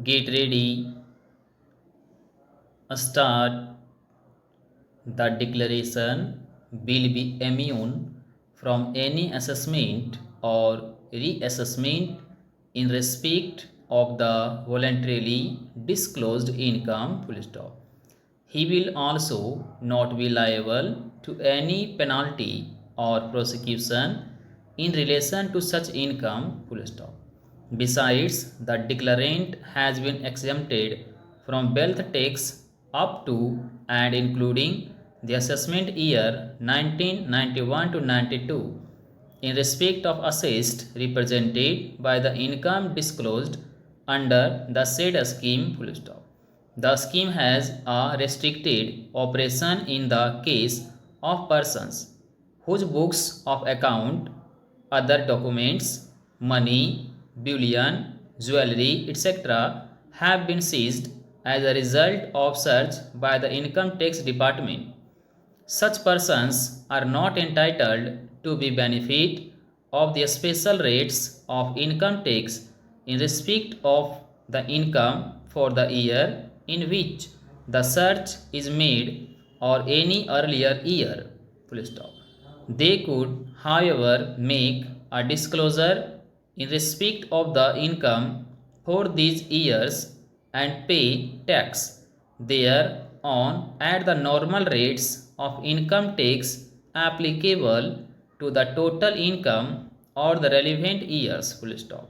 get ready, start. The declaration will be immune from any assessment or reassessment in respect of the voluntarily disclosed income. Full stop. He will also not be liable to any penalty or prosecution in relation to such income. Full stop. Besides, the declarant has been exempted from wealth tax up to and including the assessment year 1991 to 92 in respect of assessed represented by the income disclosed under the said scheme. Full stop. The scheme has a restricted operation in the case of persons whose books of account, other documents, money, bullion, jewelry, etc. have been seized as a result of search by the income tax department. Such persons are not entitled to be benefit of the special rates of income tax in respect of the income for the year in which the search is made or any earlier year. Full stop. They could, however, make a disclosure in respect of the income for these years and pay tax thereon at the normal rates of income tax applicable to the total income or the relevant years. Full stop.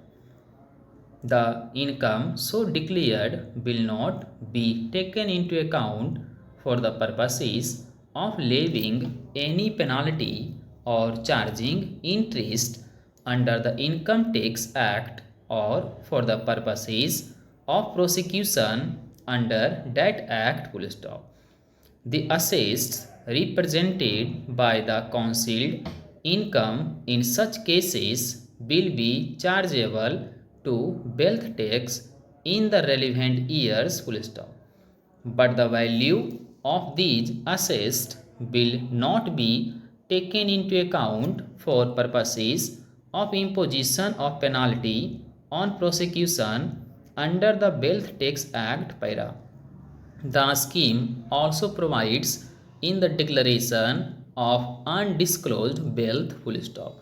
The income so declared will not be taken into account for the purposes of levying any penalty or charging interest under the Income Tax Act or for the purposes of prosecution under that act. Full stop. The assets represented by the concealed income in such cases will be chargeable to wealth tax in the relevant years. Full stop. But the value of these assets will not be taken into account for purposes of imposition of penalty on prosecution under the Wealth Tax Act. Para. The scheme also provides in the declaration of undisclosed wealth. Full stop.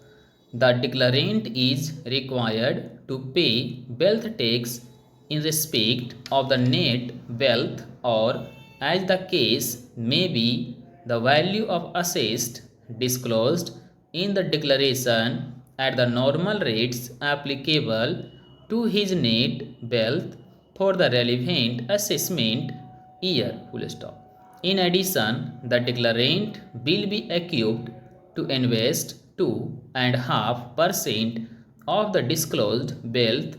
The declarant is required to pay wealth tax in respect of the net wealth or, as the case may be, the value of assets disclosed in the declaration at the normal rates applicable to his net wealth for the relevant assessment year. Full stop. In addition, the declarant will be equipped to invest 2.5% of the disclosed wealth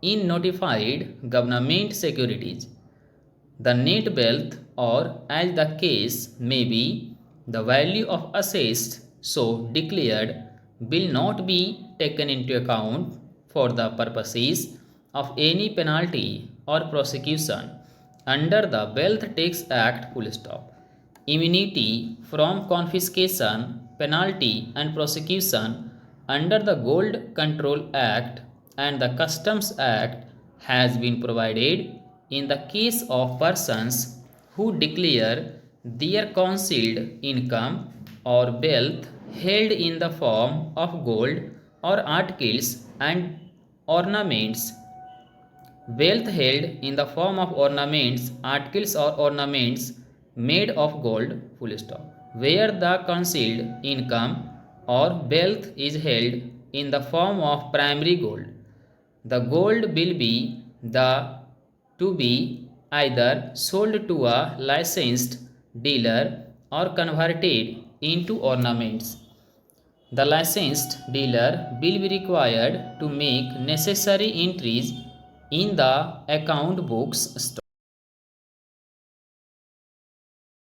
in notified government securities. The net wealth, or as the case may be, the value of assets so declared will not be taken into account for the purposes of any penalty or prosecution under the Wealth Tax Act. Full stop. Immunity from confiscation, penalty and prosecution under the Gold Control Act and the Customs Act has been provided in the case of persons who declare their concealed income or wealth held in the form of gold or articles and ornaments. Wealth held in the form of ornaments, articles or ornaments made of gold. Full stop. Where the concealed income or wealth is held in the form of primary gold. The gold will be the to be either sold to a licensed dealer or converted into ornaments. The licensed dealer will be required to make necessary entries in the account books.